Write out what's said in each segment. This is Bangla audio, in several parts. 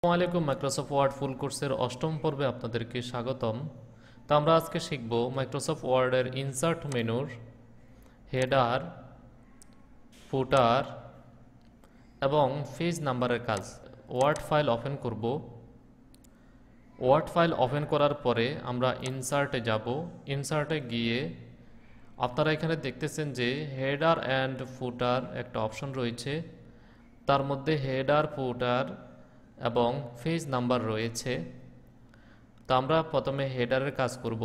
আসসালামু আলাইকুম। মাইক্রোসফট ওয়ার্ড ফুল কোর্সের অষ্টম পর্বে আপনাদেরকে স্বাগতম। তো আমরা আজকে শিখব মাইক্রোসফট ওয়ার্ডের ইনসার্ট মেনুর হেডার, ফুটার এবং পেজ নাম্বারের কাজ। ওয়ার্ড ফাইল ওপেন করব। ওয়ার্ড ফাইল ওপেন করার পরে আমরা ইনসার্টে যাব। ইনসার্টে গিয়ে আপনারা এখানে দেখতেছেন যে হেডার অ্যান্ড ফুটার একটা অপশন রয়েছে, তার মধ্যে হেডার, ফুটার এবং পেজ নাম্বার রয়েছে। তো আমরা প্রথমে হেডারের কাজ করব।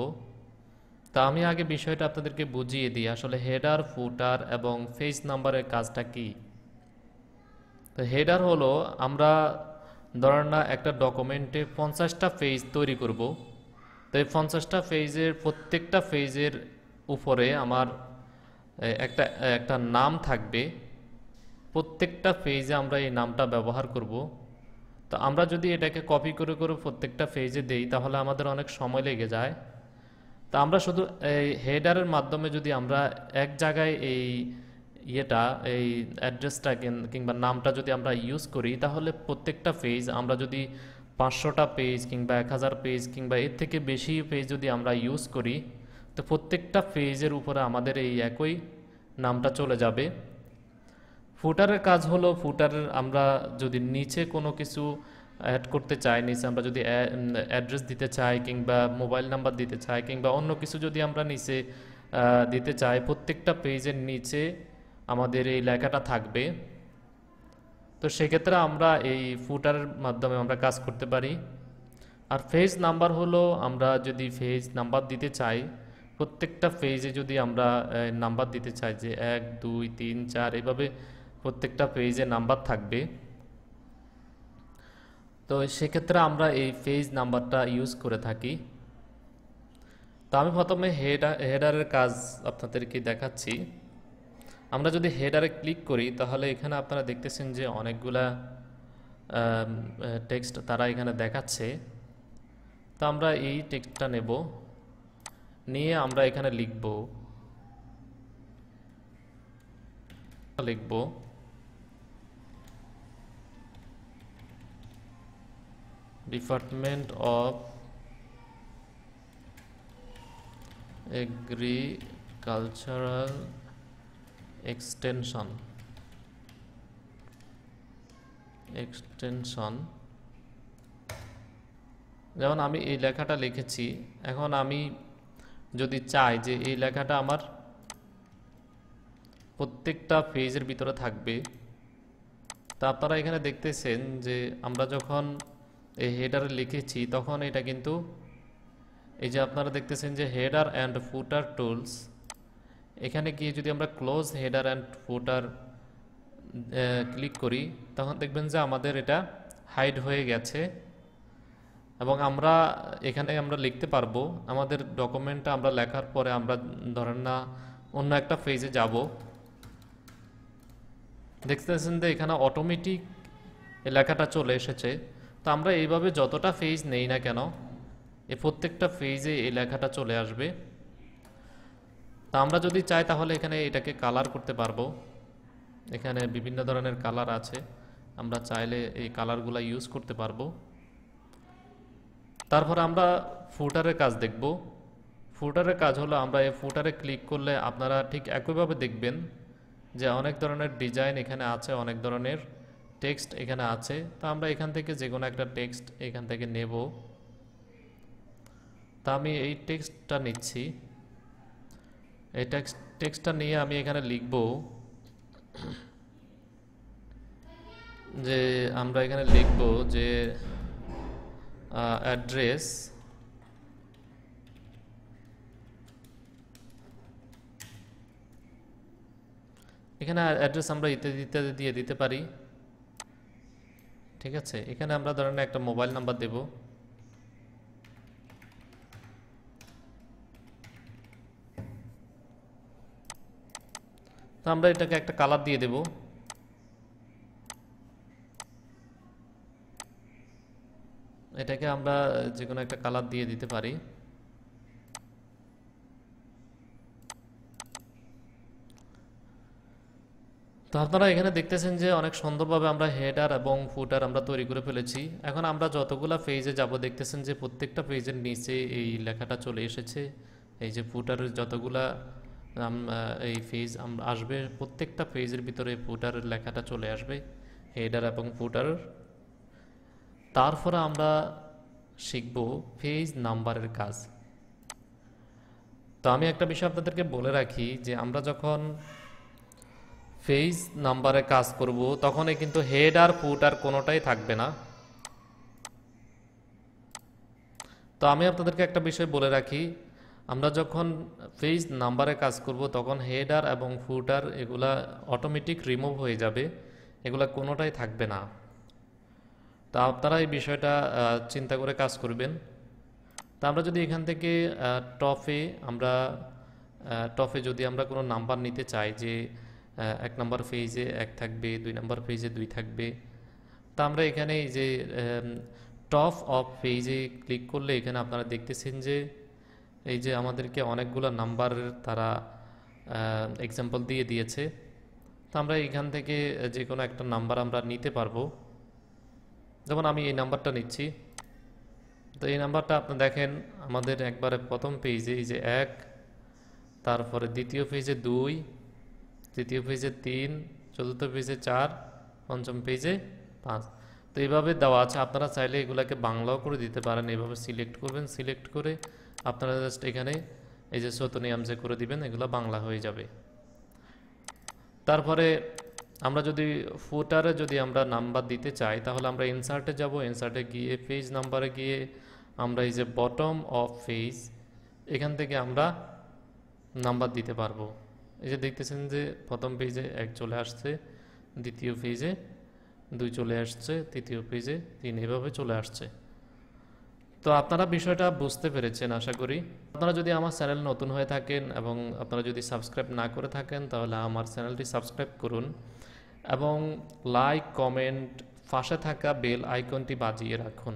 তা আমি আগে বিষয়টা আপনাদেরকে বুঝিয়ে দিই, আসলে হেডার, ফুটার এবং পেজ নাম্বারের কাজটা কি। তো হেডার হলো, আমরা ধরেন না একটা ডকুমেন্টে 50টা পেজ তৈরি করব। তো এই 50টা পেজের প্রত্যেকটা পেজের উপরে আমার একটা একটা নাম থাকবে। প্রত্যেকটা পেজে আমরা এই নামটা ব্যবহার করব। তো আমরা যদি এটাকে কপি করে করে প্রত্যেকটা পেজে দেই তাহলে আমাদের অনেক সময় লেগে যায়। তা আমরা শুধু এই হেডারের মাধ্যমে যদি আমরা এক জায়গায় এই অ্যাড্রেসটা কিংবা নামটা যদি আমরা ইউজ করি, তাহলে প্রত্যেকটা পেজ আমরা যদি 500টা পেজ কিংবা 1000 পেজ কিংবা এর থেকে বেশি পেজ যদি আমরা ইউজ করি, তো প্রত্যেকটা পেজের উপরে আমাদের এই একই নামটা চলে যাবে। ফুটারের কাজ হলো, ফুটারের আমরা যদি নিচে কোনো কিছু অ্যাড করতে চাই, নিচে আমরা যদি অ্যাড্রেস দিতে চাই কিংবা মোবাইল নাম্বার দিতে চাই কিংবা অন্য কিছু যদি আমরা নিচে দিতে চাই, প্রত্যেকটা পেজের নিচে আমাদের এই লেখাটা থাকবে। তো সেক্ষেত্রে আমরা এই ফুটারের মাধ্যমে আমরা কাজ করতে পারি। আর পেজ নাম্বার হলো, আমরা যদি পেজ নাম্বার দিতে চাই, প্রত্যেকটা পেজে যদি আমরা নাম্বার দিতে চাই যে 1 2 3 4 এভাবে প্রত্যেকটা পেজে নাম্বার থাকবে। তো সেক্ষেত্রে আমরা এই পেজ নাম্বারটা ইউজ করে থাকি। তো আমি প্রথমে হেডারের কাজ আপনাদেরকে দেখাচ্ছি। আমরা যদি হেডারে ক্লিক করি তাহলে এখানে আপনারা দেখতেছেন যে অনেকগুলা টেক্সট তারা এখানে দেখাচ্ছে। তো আমরা এই টেক্সটটা নেব, নিয়ে আমরা এখানে লিখব ডিপার্টমেন্ট অফ এগ্রিকালচারাল এক্সটেনশন। যেমন আমি এই লেখাটা লিখেছি, এখন আমি যদি চাই যে এই লেখাটা আমার প্রত্যেকটা পেজের ভিতরে থাকবে, তা আপনারা এখানে দেখতেছেন যে আমরা যখন এই হেডারে লিখেছি তখন এটা কিন্তু এই যে আপনারা দেখতেছেন যে হেডার অ্যান্ড ফুটার টুলস, এখানে গিয়ে যদি আমরা close header and footer click করি তখন দেখবেন যে আমাদের এটা হাইড হয়ে গেছে এবং আমরা এখানে আমরা লিখতে পারবো। আমাদের ডকুমেন্টটা আমরা লেখার পরে আমরা ধরেন না অন্য একটা পেজে যাব, দেখতেছেন যে এখানে অটোমেটিক লেখাটা চলে এসেছে। তো আমরা এইভাবে যতটা পেজ নেই না কেন, এই প্রত্যেকটা পেজে এই লেখাটা চলে আসবে। তা আমরা যদি চাই তাহলে এখানে এটাকে কালার করতে পারবো। এখানে বিভিন্ন ধরনের কালার আছে, আমরা চাইলে এই কালারগুলো ইউজ করতে পারবো। তারপর আমরা ফুটারের কাজ দেখব। ফুটারের কাজ হলো, আমরা এই ফুটারে ক্লিক করলে আপনারা ঠিক একইভাবে দেখবেন যে অনেক ধরনের ডিজাইন এখানে আছে, অনেক ধরনের টেক্সট এখানে আছে। তো আমরা এখান থেকে যে কোনো একটা টেক্সট এখান থেকে নেব। তা আমি এই টেক্সটটা নিচ্ছি। এই টেক্সটটা নিয়ে আমি এখানে লিখব যে আমরা এখানে লিখব যে অ্যাড্রেস এখানে অ্যাড্রেস আমরা ইত্যাদি ইত্যাদি দিয়ে দিতে পারি। ঠিক আছে, এখানে আমরা ধরেন একটা মোবাইল নাম্বার দেব। তো আমরা এটাকে একটা কালার দিয়ে দেব। এটাকে আমরা যে কোনো একটা কালার দিয়ে দিতে পারি। তো তো আপনারা এখানে দেখতেছেন যে অনেক সুন্দরভাবে আমরা হেডার এবং ফুটার আমরা তৈরি করে ফেলেছি। এখন আমরা যতগুলা পেজে যাব দেখতেছেন যে প্রত্যেকটা পেজের নিচে এই লেখাটা চলে এসেছে। এই যে ফুটারের যতগুলা এই পেজ আসবে, প্রত্যেকটা পেজের ভিতরে ফুটারের লেখাটা চলে আসবে, হেডার এবং ফুটার। তারপরে আমরা শিখব পেজ নাম্বারের কাজ। তো আমি একটা বিষয় আপনাদেরকে বলে রাখি যে আমরা যখন পেজ নাম্বারে কাজ করব তখন কিন্তু হেড আর ফুট আর কোনোটাই থাকবে না। তো আমি আপনাদেরকে একটা বিষয় বলে রাখি, আমরা যখন পেজ নাম্বারে কাজ করব তখন হেডার এবং ফুটার এগুলা অটোমেটিক রিমুভ হয়ে যাবে, এগুলা কোনোটাই থাকবে না। তা আপনারা এই বিষয়টা চিন্তা করে কাজ করবেন। তা আমরা যদি এখান থেকে টপে যদি আমরা কোনো নাম্বার নিতে চাই যে 1 নম্বর পেজে 1 থাকবে, 2 নম্বর পেজে 2 থাকবে, তা আমরা এখানে এই যে টপ অফ পেজে ক্লিক করলে এখানে আপনারা দেখতেছেন যে এই যে আমাদেরকে অনেকগুলো নাম্বারের তারা এক্সাম্পল দিয়ে দিয়েছে। তো আমরা এখান থেকে যে কোনো একটা নাম্বার আমরা নিতে পারবো। যেমন আমি এই নাম্বারটা নিচ্ছি। তো এই নাম্বারটা আপনি দেখেন আমাদের একবারে প্রথম পেজে এই যে 1, তারপরে দ্বিতীয় পেজে 2, তৃতীয় পেজে 3, চতুর্থ পেজে 4, পঞ্চম পেজে 5। তো এইভাবে দেওয়া আছে। আপনারা চাইলে এগুলাকে বাংলাও করে দিতে পারেন। এইভাবে সিলেক্ট করবেন, সিলেক্ট করে আপনারা জাস্ট এখানে এই যে শতনিয়াম যে করে দিবেন, এগুলো বাংলা হয়ে যাবে। তারপরে আমরা যদি ফুটারে যদি আমরা নাম্বার দিতে চাই তাহলে আমরা ইনসার্টে যাব, ইনসার্টে গিয়ে পেজ নাম্বারে গিয়ে আমরা এই যে বটম অফ পেজ এখান থেকে আমরা নাম্বার দিতে পারবো। এই যে দেখতেছেন যে প্রথম পেজে 1 চলে আসছে, দ্বিতীয় পেজে 2 চলে আসছে, তৃতীয় পেজে 3, এভাবে চলে আসছে। তো আপনারা বিষয়টা বুঝতে পেরেছেন আশা করি। আপনারা যদি আমার চ্যানেল নতুন হয়ে থাকেন এবং আপনারা যদি সাবস্ক্রাইব না করে থাকেন তাহলে আমার চ্যানেলটি সাবস্ক্রাইব করুন এবং লাইক, কমেন্ট, পাশে থাকা বেল আইকনটি বাজিয়ে রাখুন।